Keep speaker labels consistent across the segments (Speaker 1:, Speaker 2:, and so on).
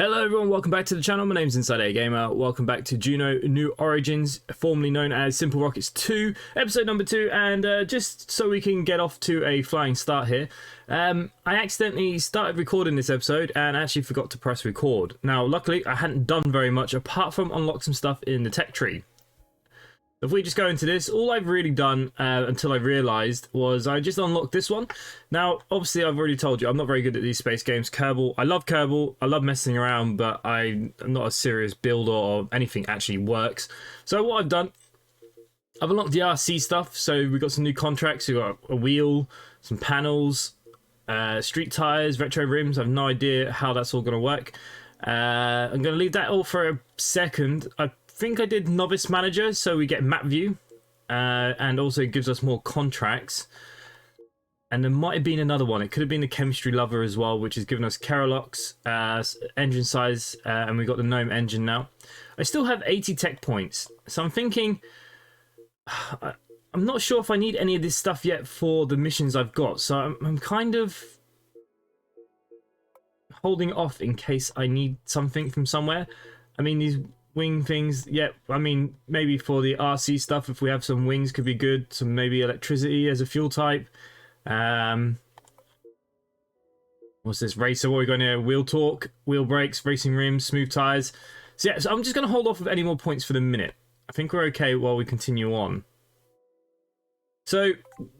Speaker 1: Hello everyone, welcome back to the channel. My name's InsideAgameR. Welcome back to Juno New Origins, formerly known as SimpleRockets 2, episode number 2, and just so we can get off to a flying start here, I accidentally started recording this episode and actually forgot to press record. Now, luckily, I hadn't done very much apart from unlock some stuff in the tech tree. If we just go into this, all I've really done until I realised was I just unlocked this one. Now, obviously, I've already told you, I'm not very good at these space games. Kerbal, I love Kerbal, I love messing around, but I'm not a serious builder or anything actually works. So what I've done, I've unlocked the RC stuff. So we've got some new contracts, we've got a wheel, some panels, street tyres, retro rims. I have no idea how that's all going to work. I'm going to leave that all for a second. I think I did novice manager, so we get map view, and also it gives us more contracts. And there might have been another one. It could have been the chemistry lover as well, which has given us Keralox, engine size, and we got the gnome engine now. I still have 80 tech points, so I'm thinking I'm not sure if I need any of this stuff yet for the missions I've got, so I'm kind of holding off in case I need something from somewhere. I mean, these wing things, yeah, I mean, maybe for the RC stuff, if we have some wings, could be good. Some maybe electricity as a fuel type. What's this? Racer, what are we going here? Wheel torque, wheel brakes, racing rims, smooth tires. So yeah, so I'm just going to hold off of any more points for the minute. I think we're okay while we continue on. So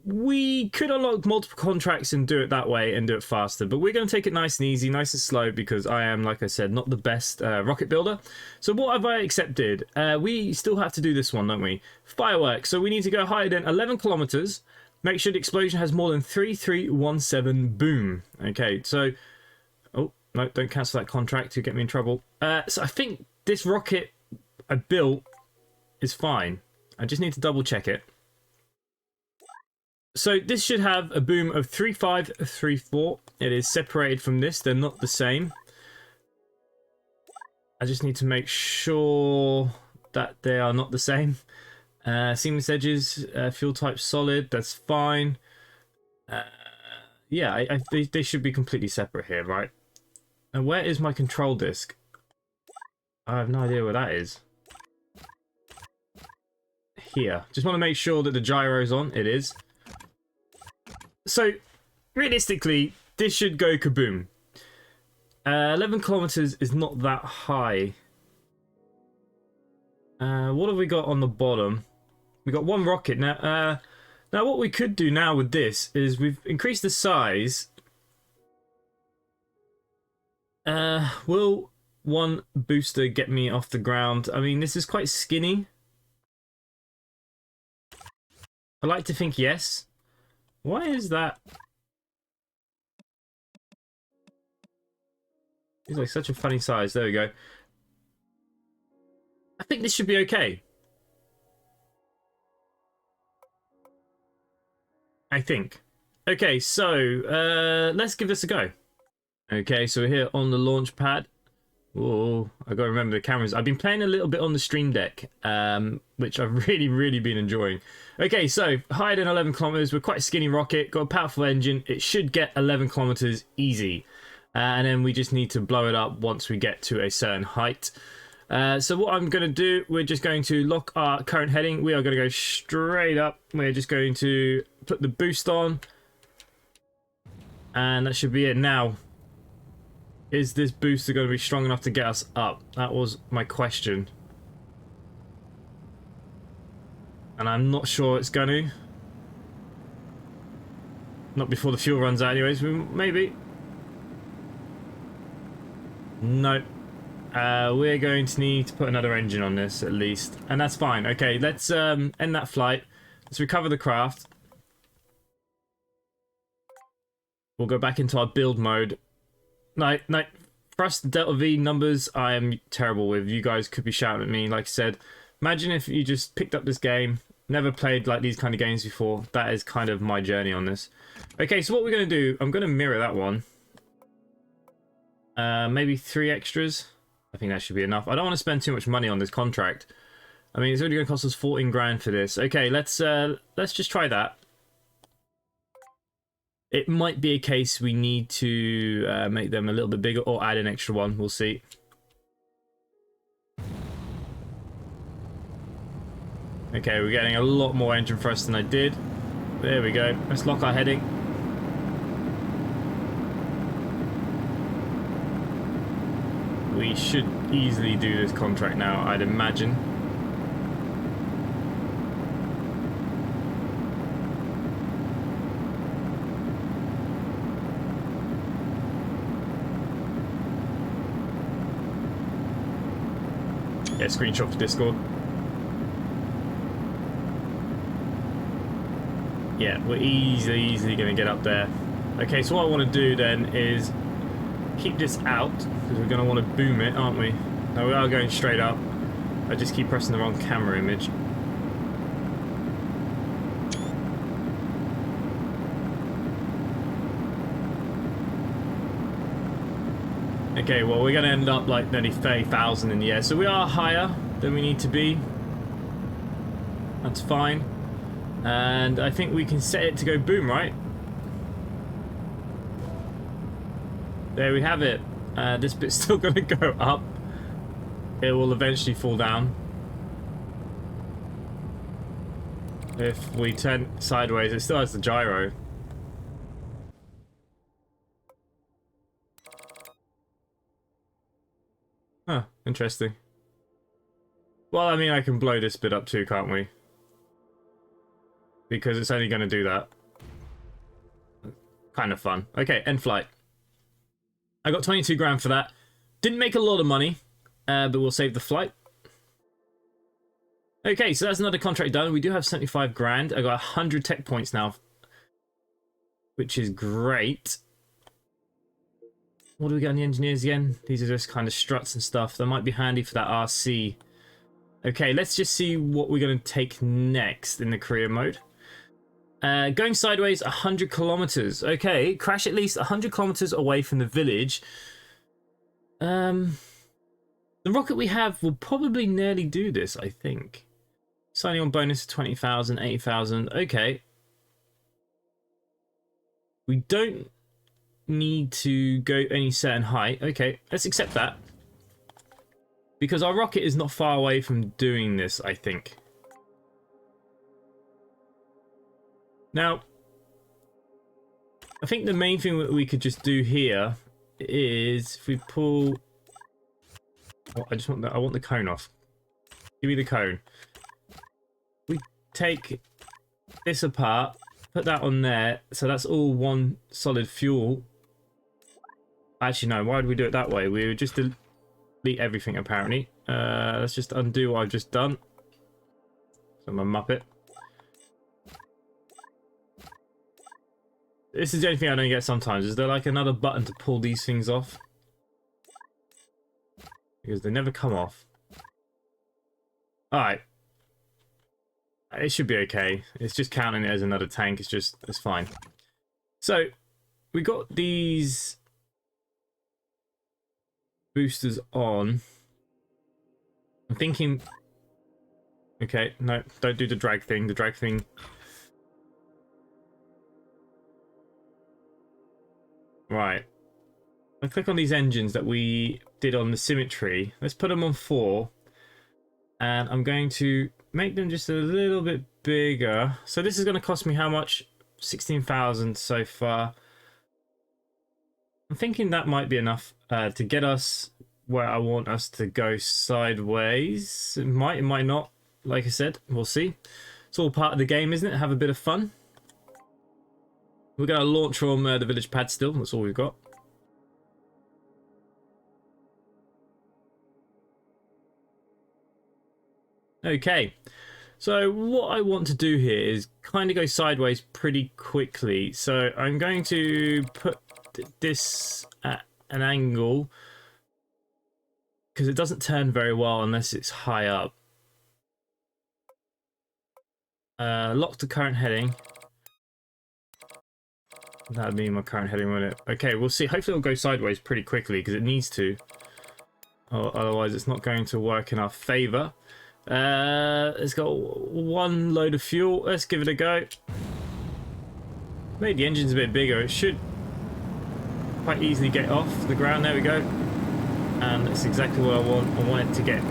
Speaker 1: we could unlock multiple contracts and do it that way and do it faster, but we're going to take it nice and easy, nice and slow, because I am, like I said, not the best rocket builder. So what have I accepted? We still have to do this one, don't we? Fireworks. So we need to go higher than 11 kilometers. Make sure the explosion has more than 3317 boom. Okay, so... Oh, no, don't cancel that contract to get me in trouble. So I think this rocket I built is fine. I just need to double check it. So this should have a boom of 3534. It is separated from this. They're not the same. I just need to make sure that they are not the same. Seamless edges, fuel type solid. That's fine. Yeah, they should be completely separate here, right? And where is my control disc? I have no idea where that is. Here. Just want to make sure that the gyro's on. It is. So, realistically, this should go kaboom. 11 kilometers is not that high. What have we got on the bottom? We got one rocket now. Now, what we could do now with this is we've increased the size. Will one booster get me off the ground? I mean, this is quite skinny. I like to think yes. Why is that? It's like such a funny size. There we go. I think this should be okay. I think. Okay, so let's give this a go. Okay, so we're here on the launch pad. Oh, I gotta remember the cameras. I've been playing a little bit on the Stream Deck, which I've really been enjoying. Okay, so higher than 11 kilometers. We're quite a skinny rocket, got a powerful engine. It should get 11 kilometers easy. And then we just need to blow it up once we get to a certain height. So what I'm going to do, we're just going to lock our current heading. We are going to go straight up. We're just going to put the boost on. And that should be it. Now, is this booster going to be strong enough to get us up? That was my question. And I'm not sure it's going to. Not before the fuel runs out anyways. Maybe. No. We're going to need to put another engine on this at least. And that's fine. Okay, let's end that flight. Let's recover the craft. We'll go back into our build mode. No, thrust Delta V numbers I am terrible with. You guys could be shouting at me. Like I said, imagine if you just picked up this game, never played like these kind of games before. That is kind of my journey on this. Okay, so what we're going to do, I'm going to mirror that one. Maybe 3 extras. I think that should be enough. I don't want to spend too much money on this contract. I mean, it's only going to cost us 14 grand for this. Okay, let's just try that. It might be a case we need to make them a little bit bigger or add an extra one. We'll see. Okay, we're getting a lot more engine thrust than I did. There we go. Let's lock our heading. We should easily do this contract now, I'd imagine. Yeah, screenshot to Discord. Yeah, we're easily going to get up there. Okay, so what I want to do then is keep this out, because we're going to want to boom it, aren't we? No, we are going straight up. I just keep pressing the wrong camera image. Okay, well, we're going to end up like nearly 30,000 in the air, so we are higher than we need to be. That's fine. And I think we can set it to go boom, right? There we have it. This bit's still going to go up. It will eventually fall down. If we turn sideways, it still has the gyro. Huh, interesting. Well, I mean, I can blow this bit up too, can't we? Because it's only going to do that. Kind of fun. Okay, end flight. I got 22 grand for that. Didn't make a lot of money, but we'll save the flight. Okay, so that's another contract done. We do have 75 grand. I got 100 tech points now, which is great. What do we got on the engineers again? These are just kind of struts and stuff. That might be handy for that RC. Okay, let's just see what we're going to take next in the career mode. Going sideways 100 kilometers. Okay, crash at least 100 kilometers away from the village. The rocket we have will probably nearly do this, I think. Signing on bonus 20,000, 80,000. Okay. We don't need to go any certain height. Okay, let's accept that. Because our rocket is not far away from doing this, I think. Now, I think the main thing that we could just do here is if we pull... Oh, I want the cone off. Give me the cone. We take this apart, put that on there, so that's all one solid fuel. Actually, no, why would we do it that way? We would just delete everything, apparently. Let's just undo what I've just done. So I'm a muppet. This is the only thing I don't get sometimes. Is there like another button to pull these things off? Because they never come off. Alright. It should be okay. It's just counting it as another tank. It's fine. So, we got these boosters on. I'm thinking... Okay, no, don't do the drag thing. The drag thing... Right. I click on these engines that we did on the symmetry. Let's put them on 4. And I'm going to make them just a little bit bigger. So this is going to cost me how much? 16,000 so far. I'm thinking that might be enough to get us where I want us to go sideways. It might not. Like I said, we'll see. It's all part of the game, isn't it? Have a bit of fun. We're going to launch from the village pad still. That's all we've got. Okay. So what I want to do here is kind of go sideways pretty quickly. So I'm going to put this at an angle because it doesn't turn very well unless it's high up. Lock the current heading. That'd be my current heading, wouldn't it? Okay, we'll see. Hopefully it'll go sideways pretty quickly because it needs to. Or otherwise it's not going to work in our favour. It's got one load of fuel. Let's give it a go. Made the engines a bit bigger. It should quite easily get off the ground. There we go. And that's exactly what I want. I want it to get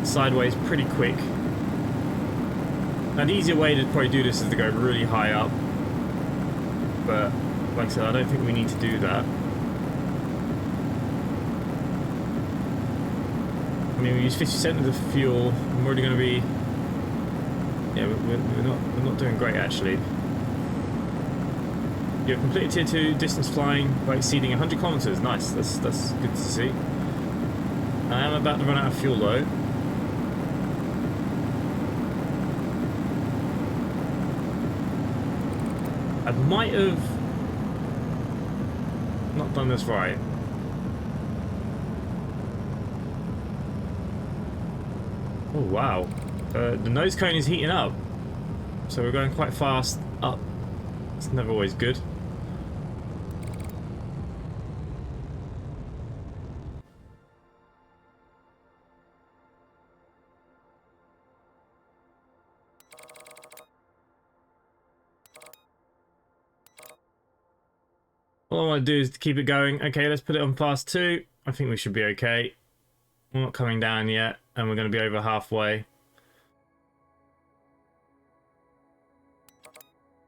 Speaker 1: sideways pretty quick. Now, the easier way to probably do this is to go really high up. But, like I said, I don't think we need to do that. I mean, we use 50% of the fuel. I'm already going to be... Yeah, we're not doing great, actually. You've completed tier 2 distance flying by exceeding 100 kilometers. Nice, that's good to see. I am about to run out of fuel though. I might have not done this right. Oh wow, the nose cone is heating up, so we're going quite fast up. It's never always good. All I want to do is to keep it going. Okay, let's put it on fast 2. I think we should be okay. We're not coming down yet, and we're going to be over halfway.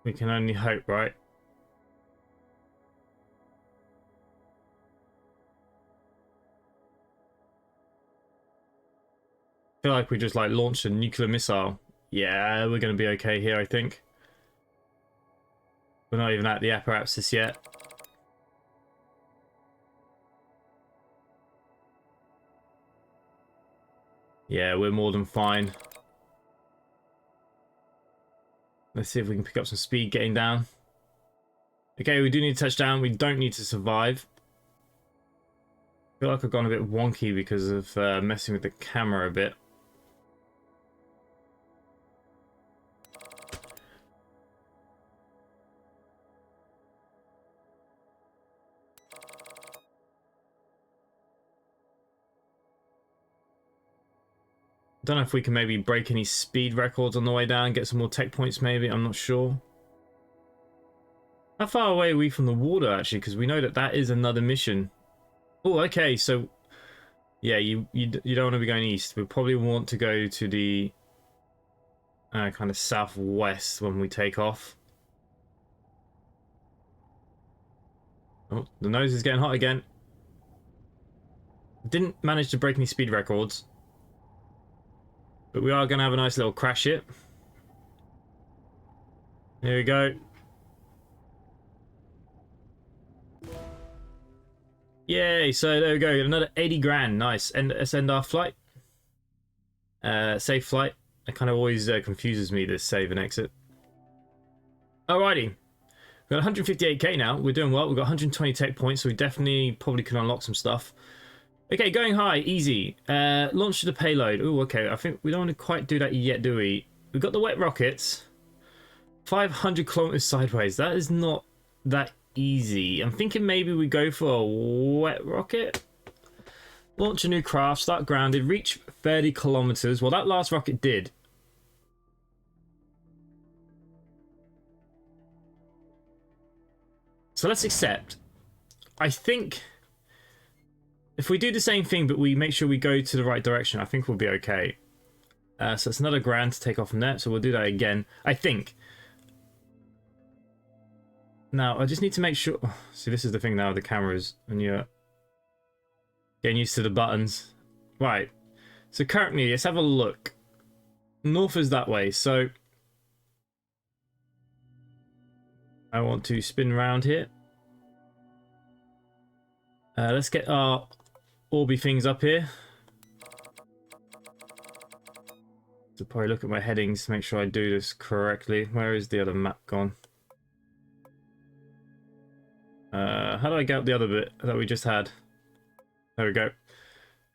Speaker 1: We can only hope, right? I feel like we just like launched a nuclear missile. Yeah, we're going to be okay here, I think. We're not even at the apparatus yet. Yeah, we're more than fine. Let's see if we can pick up some speed getting down. Okay, we do need to touch down. We don't need to survive. I feel like I've gone a bit wonky because of messing with the camera a bit. Don't know if we can maybe break any speed records on the way down, get some more tech points maybe, I'm not sure. How far away are we from the water actually? Because we know that that is another mission. Oh, okay, so yeah, you don't want to be going east. We probably want to go to the kind of southwest when we take off. Oh, the nose is getting hot again. Didn't manage to break any speed records. But we are going to have a nice little crash hit. Here we go. Yay, so there we go. Another 80 grand. Nice. And let's end our flight. Save flight. It kind of always confuses me, this save and exit. Alrighty. We've got 158k now. We're doing well. We've got 120 tech points, so we definitely probably can unlock some stuff. Okay, going high, easy. Launch to the payload. Oh, okay. I think we don't want to quite do that yet, do we? We've got the wet rockets. 500 kilometers sideways. That is not that easy. I'm thinking maybe we go for a wet rocket. Launch a new craft, start grounded, reach 30 kilometers. Well, that last rocket did. So let's accept. I think if we do the same thing, but we make sure we go to the right direction, I think we'll be okay. So it's another grand to take off from there. So we'll do that again, I think. Now, I just need to make sure... See, this is the thing now with the cameras. When you're getting used to the buttons. Right. So currently, let's have a look. North is that way. So I want to spin around here. Let's get our Orby things up here. So probably look at my headings to make sure I do this correctly. Where is the other map gone? How do I get up the other bit that we just had? There we go.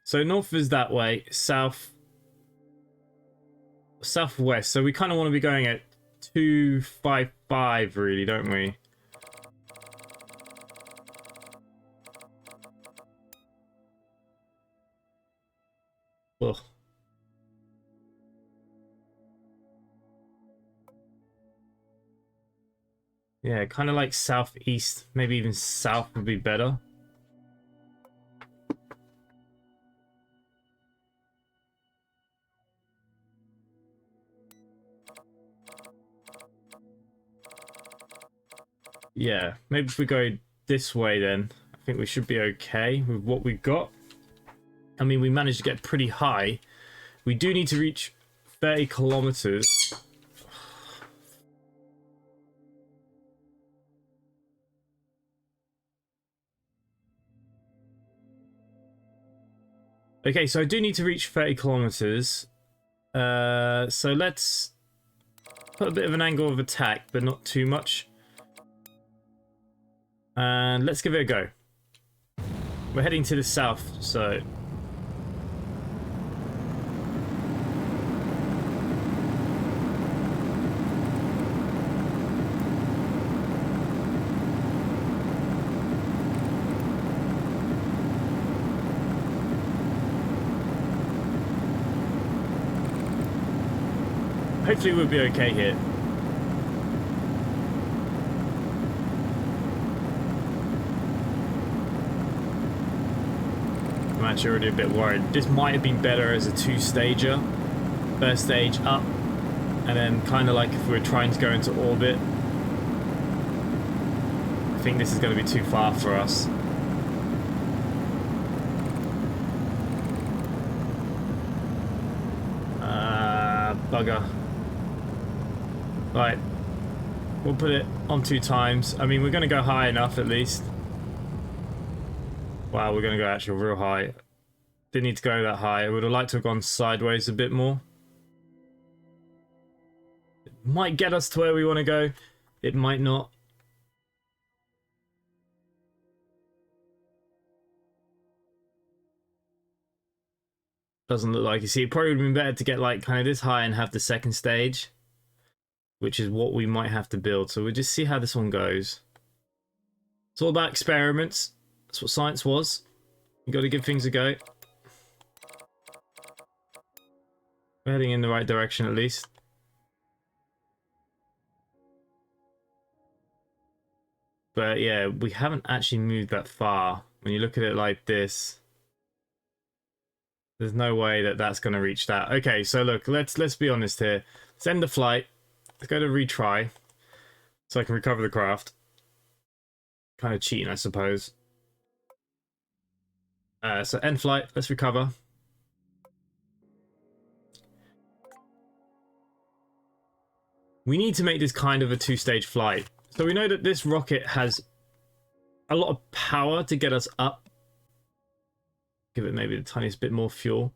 Speaker 1: So north is that way, south, southwest. So we kind of want to be going at 255, really, don't we? Ugh. Yeah, kind of like southeast, maybe even south would be better. Yeah, maybe if we go this way then, I think we should be okay with what we've got. I mean, we managed to get pretty high. We do need to reach 30 kilometers. Okay, so I do need to reach 30 kilometers. So let's put a bit of an angle of attack, but not too much. And let's give it a go. We're heading to the south, so... hopefully we'll be okay here. I'm actually already a bit worried. This might have been better as a two-stager. First stage up, and then kind of like if we were trying to go into orbit. I think this is going to be too far for us. Bugger. Right, we'll put it on 2 times. I mean, we're going to go high enough at least. Wow, we're going to go actually real high. Didn't need to go that high. I would have liked to have gone sideways a bit more. It might get us to where we want to go. It might not. Doesn't look like. You see, it probably would have been better to get like kind of this high and have the second stage, which is what we might have to build. So we'll just see how this one goes. It's all about experiments. That's what science was. You got to give things a go. We're heading in the right direction at least. But yeah, we haven't actually moved that far. When you look at it like this, there's no way that that's going to reach that. Okay, so look, let's be honest here. Let's end the flight. Let's go to retry, so I can recover the craft. Kind of cheating, I suppose. So end flight. Let's recover. We need to make this kind of a 2-stage flight. So we know that this rocket has a lot of power to get us up. Give it maybe the tiniest bit more fuel.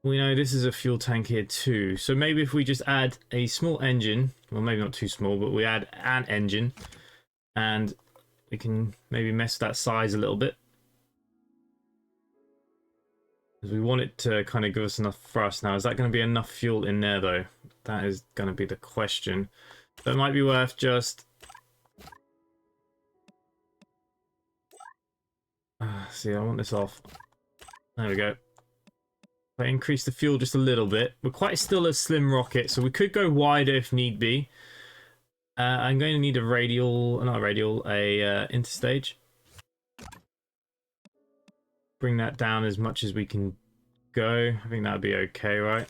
Speaker 1: We know this is a fuel tank here too. So maybe if we just add a small engine, well maybe not too small, but we add an engine and we can maybe mess that size a little bit. Because we want it to kind of give us enough thrust. Now, is that going to be enough fuel in there though? That is going to be the question. So it might be worth just... see, I want this off. There we go. I increase the fuel just a little bit. We're quite still a slim rocket, so we could go wider if need be. I'm going to need a radial, not a radial, a interstage. Bring that down as much as we can go. I think that would be okay, right?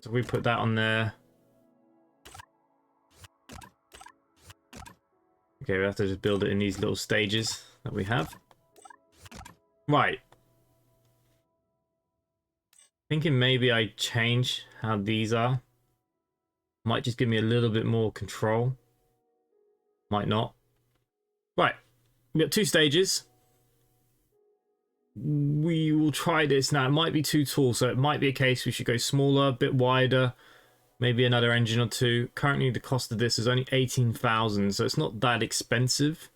Speaker 1: So we put that on there. Okay, we have to just build it in these little stages that we have. Right. Thinking maybe I change how these are. Might just give me a little bit more control. Might not. Right. We've got 2 stages. We will try this. Now, it might be too tall, so it might be a case we should go smaller, a bit wider. Maybe another engine or 2. Currently, the cost of this is only 18,000, so it's not that expensive.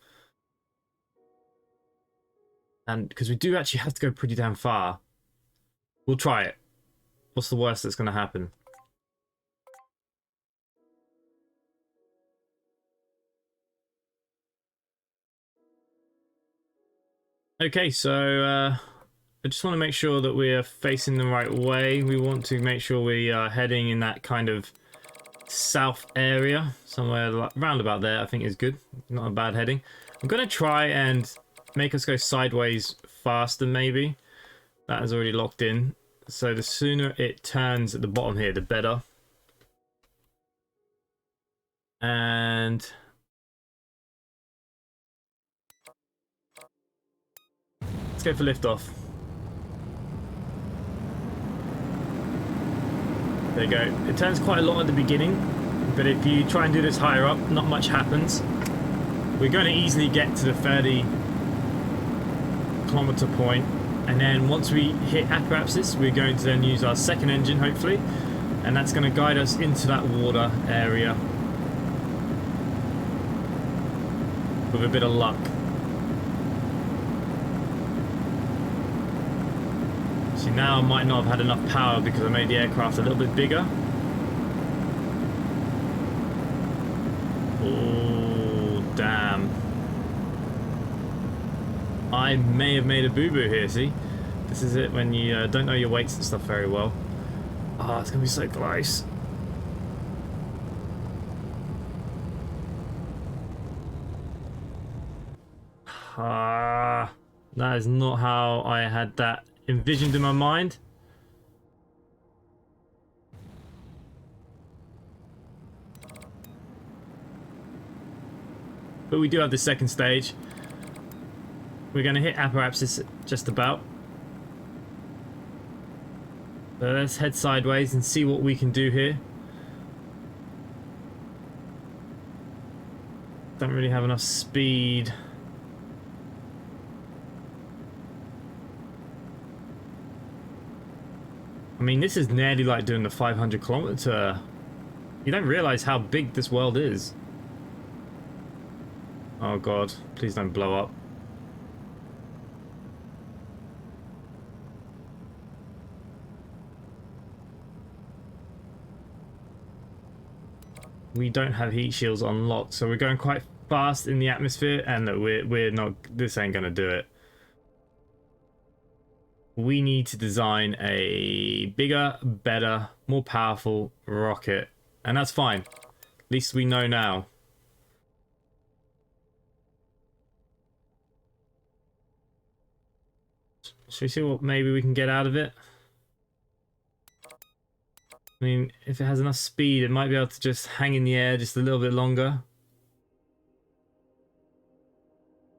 Speaker 1: And because we do actually have to go pretty damn far. We'll try it. What's the worst that's going to happen? Okay, so I just want to make sure that we are facing the right way. We want to make sure we are heading in that kind of south area, somewhere round about there, I think is good. Not a bad heading. I'm going to try and make us go sideways faster, maybe. That is already locked in. So the sooner it turns at the bottom here, the better. And let's go for liftoff. There you go. It turns quite a lot at the beginning, but if you try and do this higher up, not much happens. We're going to easily get to the 30-kilometer point, and then once we hit Aerospace, we're going to then use our second engine, hopefully, and that's going to guide us into that water area with a bit of luck. See, now I might not have had enough power because I made the aircraft a little bit bigger. Oh, damn. I may have made a boo-boo here, see? This is it when you don't know your weights and stuff very well. Oh, it's going to be so close. That is not how I had that envisioned in my mind. But we do have the second stage. We're going to hit Aerospace just about. So let's head sideways and see what we can do here. Don't really have enough speed. I mean, this is nearly like doing the 500-kilometer. You don't realize how big this world is. Oh god, please don't blow up. We don't have heat shields unlocked, so we're going quite fast in the atmosphere, and we're not. This ain't gonna do it. We need to design a bigger, better, more powerful rocket, and that's fine. At least we know now. Should we see what maybe we can get out of it? I mean, if it has enough speed, it might be able to just hang in the air just a little bit longer.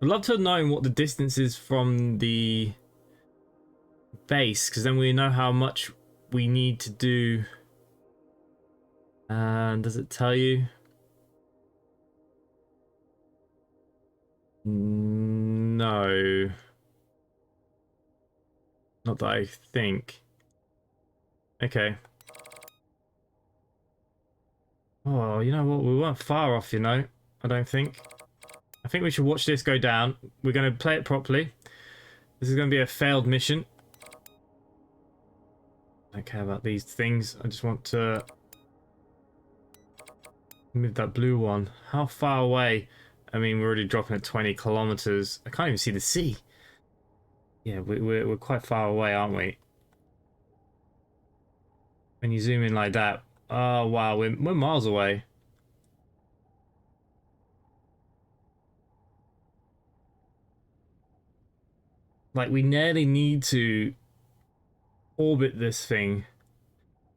Speaker 1: I'd love to know what the distance is from the base, because then we know how much we need to do. And does it tell you? No. Not that I think. Okay. Oh, you know what? We weren't far off, you know. I don't think. I think we should watch this go down. We're going to play it properly. This is going to be a failed mission. I don't care about these things. I just want to move that blue one. How far away? I mean, we're already dropping at 20 kilometers. I can't even see the sea. Yeah, we're quite far away, aren't we? When you zoom in like that, oh wow, we're miles away. Like, we nearly need to orbit this thing.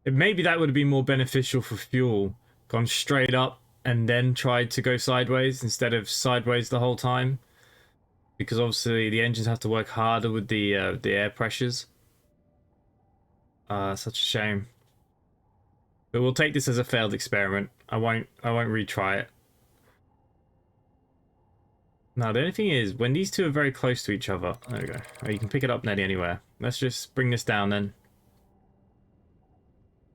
Speaker 1: Maybe that would have been more beneficial for fuel. Gone straight up and then tried to go sideways instead of sideways the whole time. Because obviously the engines have to work harder with the air pressures. Such a shame. But we'll take this as a failed experiment. I won't retry it. Now the only thing is, when these two are very close to each other, there we go. Oh, you can pick it up nearly anywhere. Let's just bring this down then.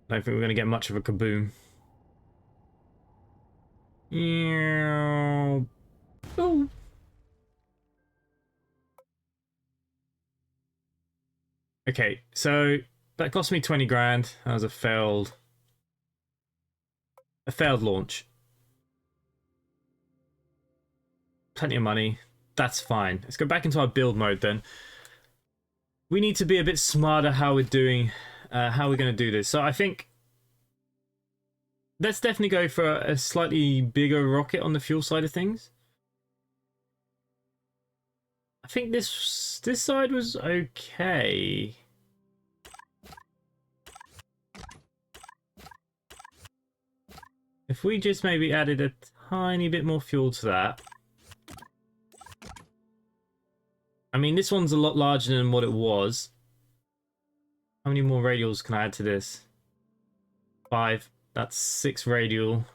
Speaker 1: I don't think we're going to get much of a kaboom. Oh. Okay, so that cost me 20 grand. That was a failed launch. Plenty of money. That's fine. Let's go back into our build mode then. We need to be a bit smarter how we're doing, how we're going to do this. So I think Let's definitely go for a slightly bigger rocket on the fuel side of things. I think this side was okay. If we just maybe added a tiny bit more fuel to that. I mean, this one's a lot larger than what it was. How many more radials can I add to this? 5. That's 6 radial.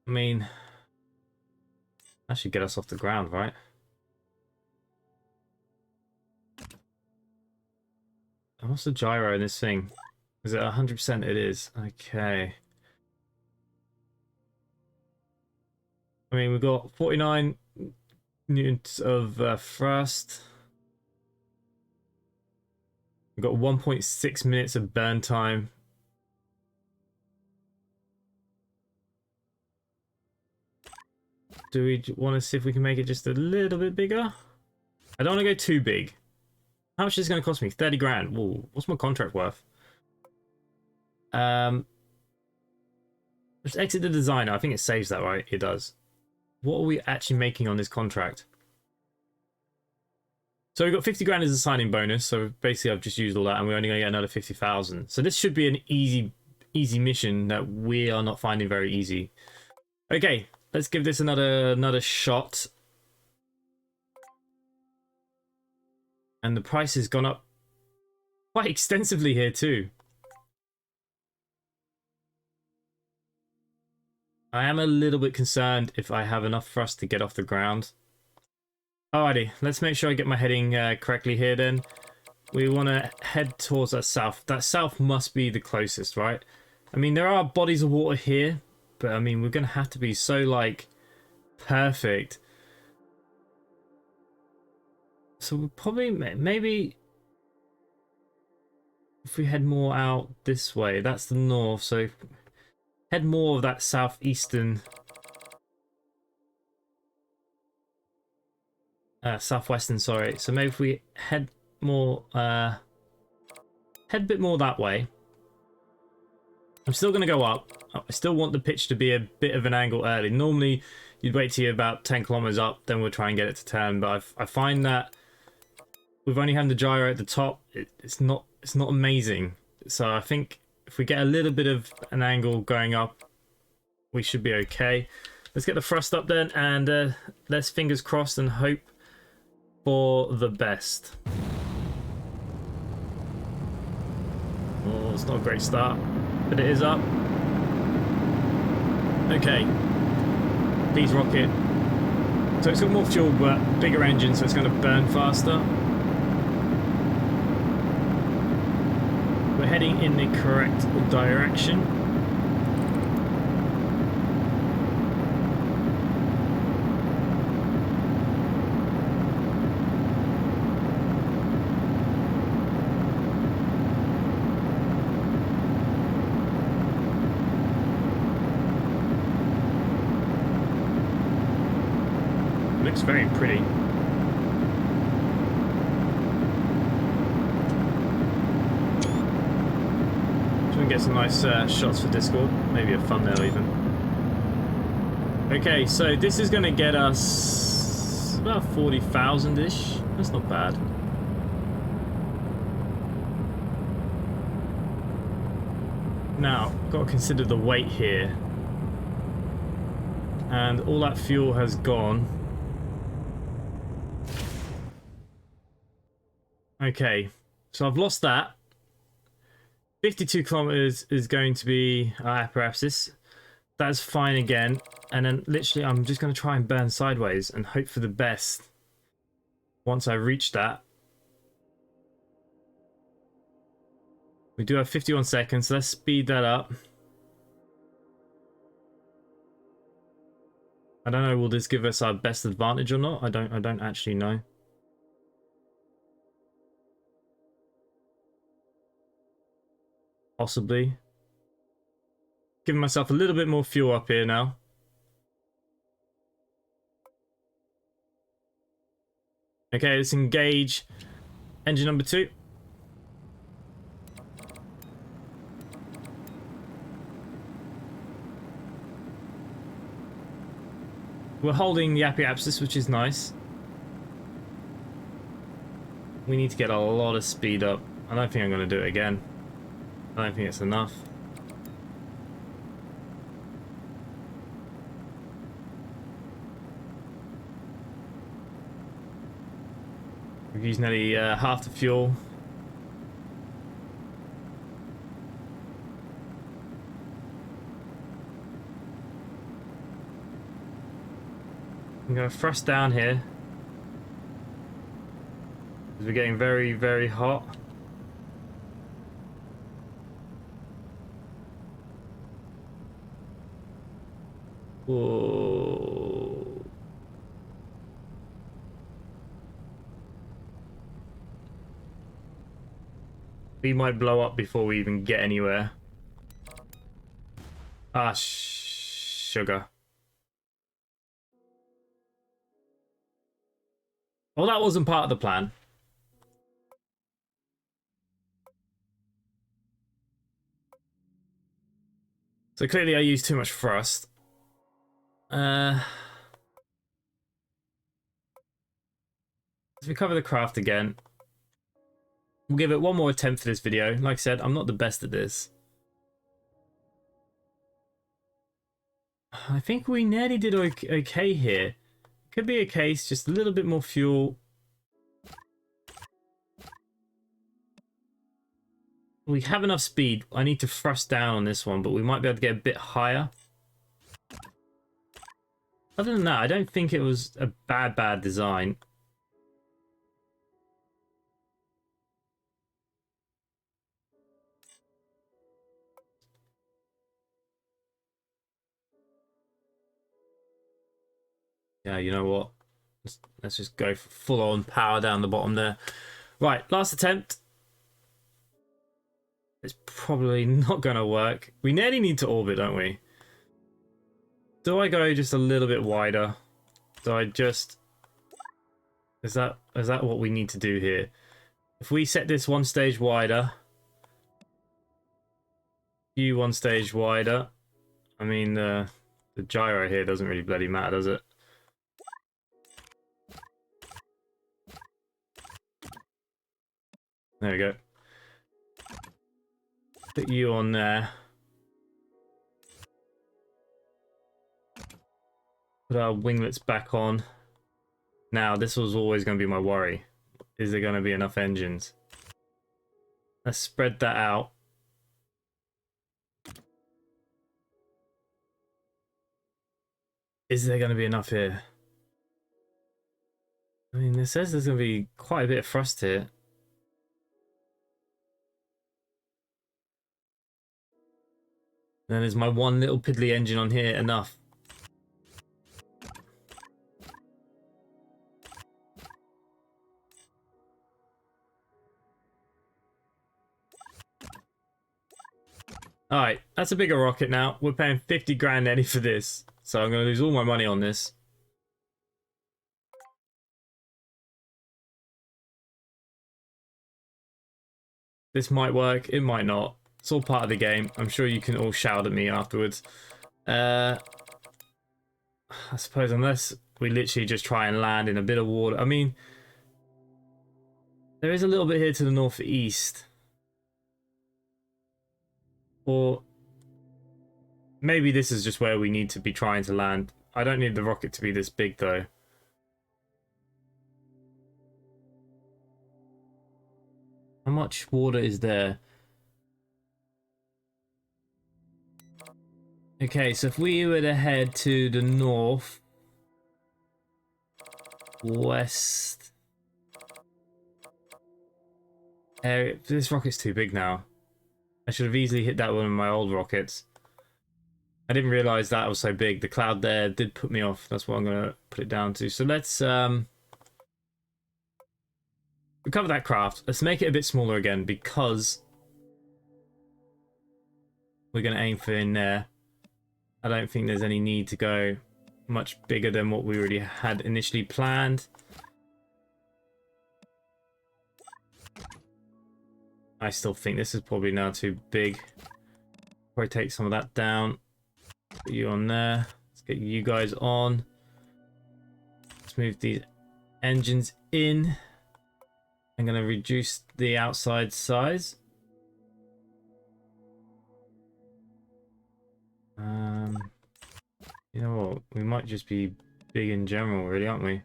Speaker 1: I mean, that should get us off the ground, right? And what's the gyro in this thing? Is it 100%? It is. Okay. I mean, we've got 49 newtons of thrust. We've got 1.6 minutes of burn time. Do we want to see if we can make it just a little bit bigger? I don't want to go too big. How much is this going to cost me? 30 grand. Whoa, what's my contract worth? Let's exit the designer. I think it saves that, right? It does. What are we actually making on this contract? So we've got 50 grand as a signing bonus. So basically I've just used all that and we're only going to get another 50,000. So this should be an easy mission that we are not finding very easy. Okay, let's give this another shot. And the price has gone up quite extensively here too. I am a little bit concerned if I have enough thrust to get off the ground. Alrighty, let's make sure I get my heading correctly here then. We want to head towards that south. That south must be the closest, right? I mean, there are bodies of water here, but I mean, we're going to have to be so, like, perfect. So we'll probably, maybe, if we head more out this way, that's the north, so head more of that southeastern, southwestern, sorry. So maybe if we head more, head a bit more that way. I'm still going to go up. I still want the pitch to be a bit of an angle early. Normally, you'd wait till you're about 10 kilometers up, then we'll try and get it to turn. But I find that we've only had the gyro at the top. It's not amazing. So I think if we get a little bit of an angle going up, we should be okay. Let's get the thrust up then, and let's fingers crossed and hope for the best. Oh, it's not a great start, but it is up. Okay. Please rocket. So it's got more fuel, but bigger engine, so it's going to burn faster. We're heading in the correct direction. Looks very pretty. Try and get some nice shots for Discord. Maybe a thumbnail even. Okay, so this is going to get us about 40,000-ish. That's not bad. Now, got to consider the weight here. And all that fuel has gone. Okay, so I've lost that. 52 kilometers is going to be our apparatus. That's fine again. And then literally I'm just going to try and burn sideways and hope for the best once I reach that. We do have 51 seconds, so let's speed that up. I don't know, will this give us our best advantage or not? I don't actually know. Possibly. Giving myself a little bit more fuel up here now. Okay, let's engage engine number 2. We're holding the apiapsis, which is nice. We need to get a lot of speed up. I don't think I'm going to do it again. I don't think it's enough. We've used nearly half the fuel. I'm going to thrust down here. Because we're getting very, very hot. Whoa. We might blow up before we even get anywhere. Ah, sugar. Well, that wasn't part of the plan. So clearly I used too much thrust. Let's recover the craft again. We'll give it one more attempt for this video. Like I said, I'm not the best at this. I think we nearly did okay here. Could be a case, just a little bit more fuel. We have enough speed. I need to thrust down on this one, but we might be able to get a bit higher. Other than that, I don't think it was a bad design. Yeah, you know what? Let's just go for full-on power down the bottom there. Right, last attempt. It's probably not going to work. We nearly need to orbit, don't we? Do I go just a little bit wider? Do I just... Is that what we need to do here? If we set this one stage wider... You one stage wider... I mean, the gyro here doesn't really bloody matter, does it? There we go. Put you on there. Put our winglets back on. Now, this was always going to be my worry. Is there going to be enough engines? Let's spread that out. Is there going to be enough here? I mean, it says there's going to be quite a bit of thrust here. Then is my one little piddly engine on here enough? Alright, that's a bigger rocket now. We're paying 50 grand nearly for this. So I'm going to lose all my money on this. This might work, it might not. It's all part of the game. I'm sure you can all shout at me afterwards. I suppose unless we literally just try and land in a bit of water. I mean, there is a little bit here to the northeast. Or maybe this is just where we need to be trying to land. I don't need the rocket to be this big though. How much water is there? Okay, so if we were to head to the north, west area, this rocket's too big now. I should have easily hit that one of my old rockets. I didn't realize that was so big. The cloud there did put me off. That's what I'm gonna put it down to. So let's recover that craft. Let's make it a bit smaller again because we're gonna aim for in there. I don't think there's any need to go much bigger than what we already had initially planned. I still think this is probably now too big. Probably take some of that down. Put you on there. Let's get you guys on. Let's move these engines in. I'm going to reduce the outside size. You know what? We might just be big in general, really, aren't we?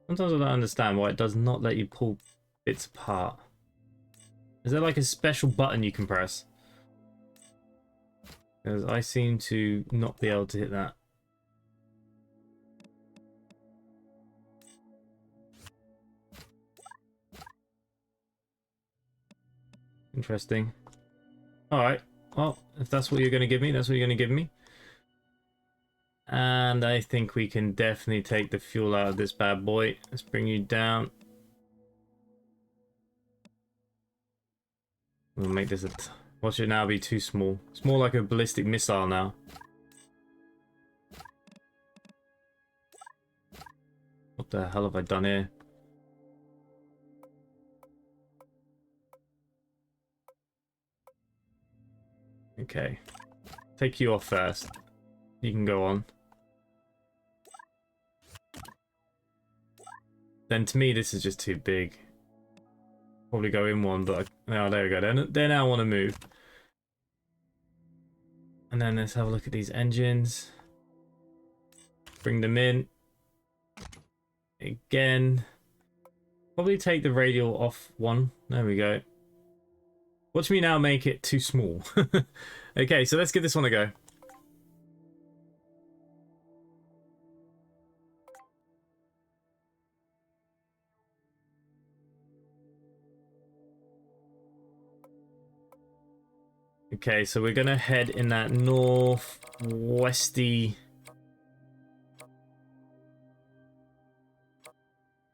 Speaker 1: Sometimes I don't understand why it does not let you pull bits apart. Is there like a special button you can press? Because I seem to not be able to hit that. Interesting. Alright. Well, if that's what you're going to give me, that's what you're going to give me. And I think we can definitely take the fuel out of this bad boy. Let's bring you down. We'll make this a... Watch it now be too small. It's more like a ballistic missile now. What the hell have I done here? Okay. Take you off first. You can go on. Then to me this is just too big. Probably go in one, but oh, there we go. They now want to move. And then let's have a look at these engines. Bring them in. Again. Probably take the radial off one. There we go. Watch me now make it too small. Okay, so let's give this one a go. Okay, so we're gonna head in that northwesty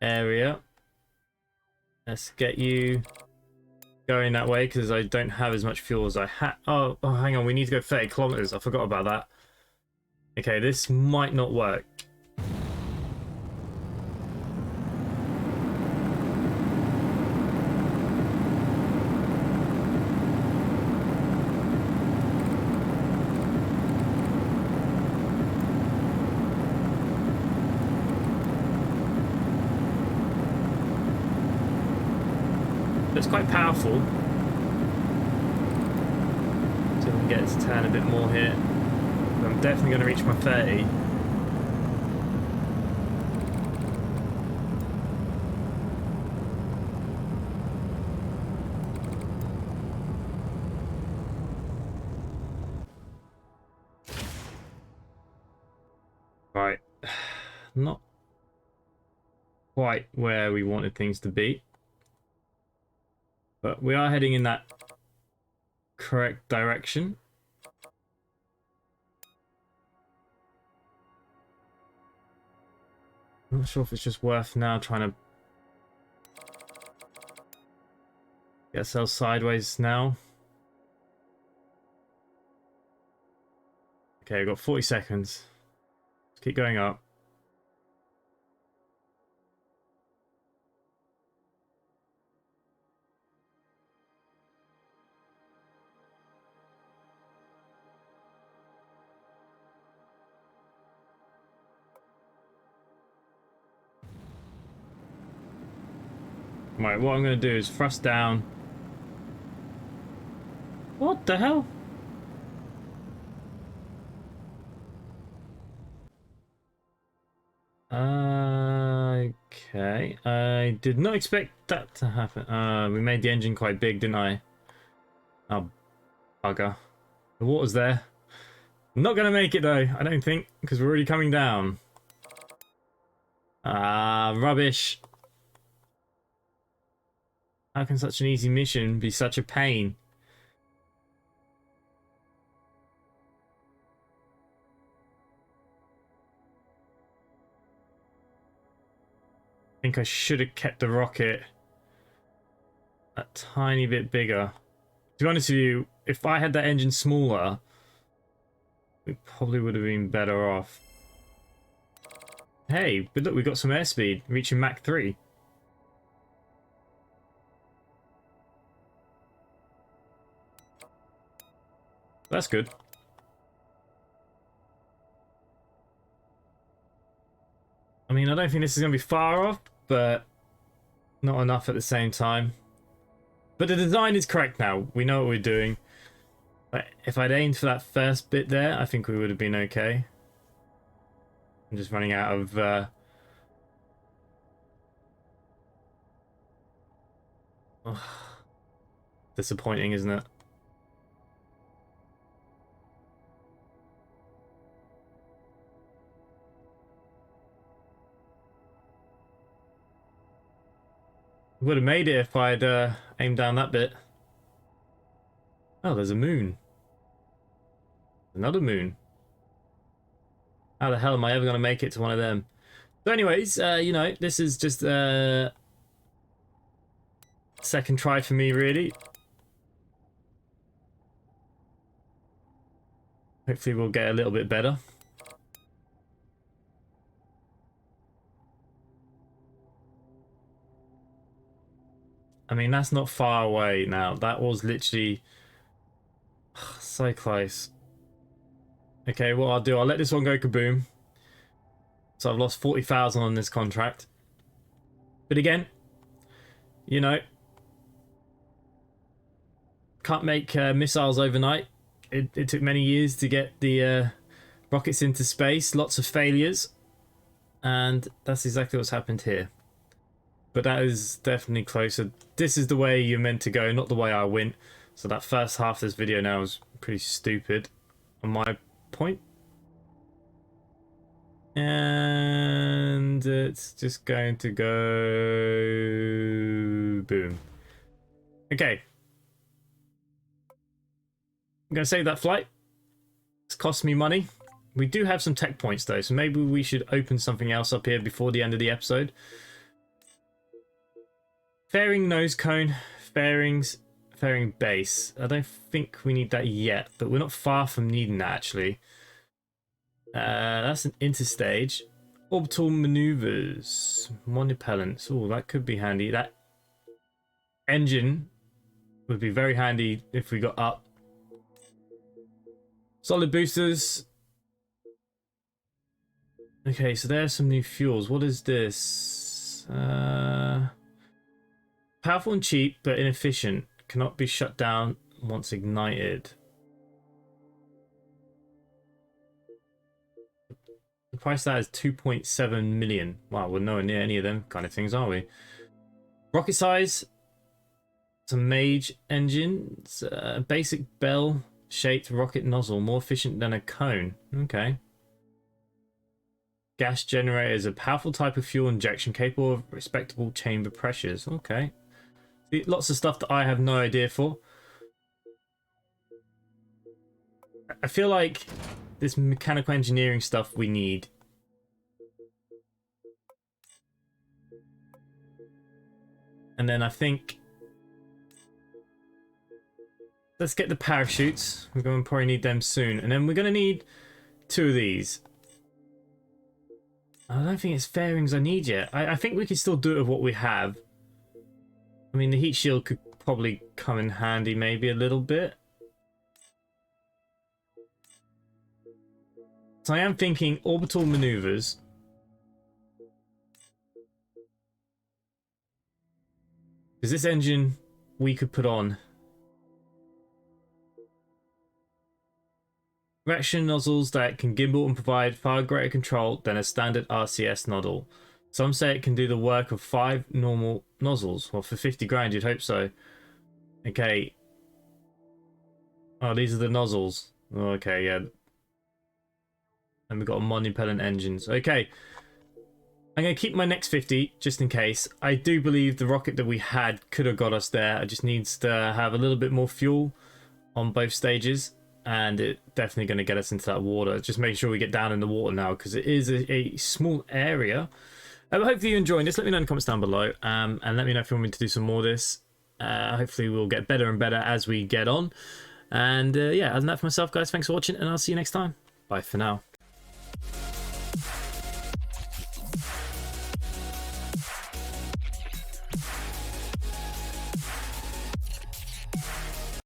Speaker 1: area. Let's get you going that way because I don't have as much fuel as I had. Oh, hang on, we need to go 30 kilometers. I forgot about that. Okay, this might not work. It's quite powerful. So we can get it to turn a bit more here. But I'm definitely going to reach my 30. Right. Not quite where we wanted things to be. But we are heading in that correct direction. I'm not sure if it's just worth now trying to get ourselves sideways now. Okay, we've got 40 seconds. Let's keep going up. Right, what I'm going to do is thrust down. What the hell? Okay, I did not expect that to happen. We made the engine quite big, didn't I? Oh, bugger. The water's there. I'm not going to make it though, I don't think, because we're already coming down. Ah, rubbish. How can such an easy mission be such a pain? I think I should have kept the rocket a tiny bit bigger. To be honest with you, if I had that engine smaller, we probably would have been better off. Hey, but look, we got some airspeed, reaching Mach 3. That's good. I mean, I don't think this is going to be far off, but not enough at the same time. But the design is correct now. We know what we're doing. But if I'd aimed for that first bit there, I think we would have been okay. I'm just running out of... Oh, disappointing, isn't it? Would have made it if I'd aimed down that bit. Oh, there's a moon. Another moon. How the hell am I ever going to make it to one of them? So anyways, you know, this is just second try for me, really. Hopefully we'll get a little bit better. I mean, that's not far away now. That was literally so close. Okay, what I'll do, I'll let this one go kaboom. So I've lost 40,000 on this contract. But again, you know, can't make missiles overnight. It took many years to get the rockets into space. Lots of failures. And that's exactly what's happened here. But that is definitely closer. This is the way you're meant to go, not the way I went. So that first half of this video now is pretty stupid on my point. And it's just going to go boom. Okay. I'm going to save that flight. It's cost me money. We do have some tech points though, so maybe we should open something else up here before the end of the episode. Fairing nose cone, fairings, fairing base. I don't think we need that yet, but we're not far from needing that actually. That's an interstage. Orbital maneuvers, monopellants. Oh, that could be handy. That engine would be very handy if we got up. Solid boosters. Okay, so there's some new fuels. What is this? Powerful and cheap, but inefficient. Cannot be shut down once ignited. The price of that is 2.7 million. Wow, we're nowhere near any of them kind of things, are we? Rocket size. Some mage engines. Basic bell-shaped rocket nozzle. More efficient than a cone. Okay. Gas generator is a powerful type of fuel injection capable of respectable chamber pressures. Okay. See, lots of stuff that I have no idea for. I feel like this mechanical engineering stuff we need. And then I think... let's get the parachutes. We're going to probably need them soon. And then we're going to need 2 of these. I don't think it's fairings I need yet. I think we can still do it with what we have. I mean, the heat shield could probably come in handy maybe a little bit. So I am thinking orbital maneuvers. Because this engine we could put on. Reaction nozzles that can gimbal and provide far greater control than a standard RCS nozzle. Some say it can do the work of 5 normal nozzles. Well, for 50 grand, you'd hope so. Okay. Oh, these are the nozzles. Oh, okay, yeah. And we've got monopellant engines. Okay. I'm going to keep my next 50, just in case. I do believe the rocket that we had could have got us there. It just needs to have a little bit more fuel on both stages. And it's definitely going to get us into that water. Just make sure we get down in the water now, because it is a small area. Hopefully you're enjoying this. Let me know in the comments down below. And let me know if you want me to do some more of this. Hopefully we'll get better and better as we get on. And yeah, other than that for myself, guys, thanks for watching. And I'll see you next time. Bye for now.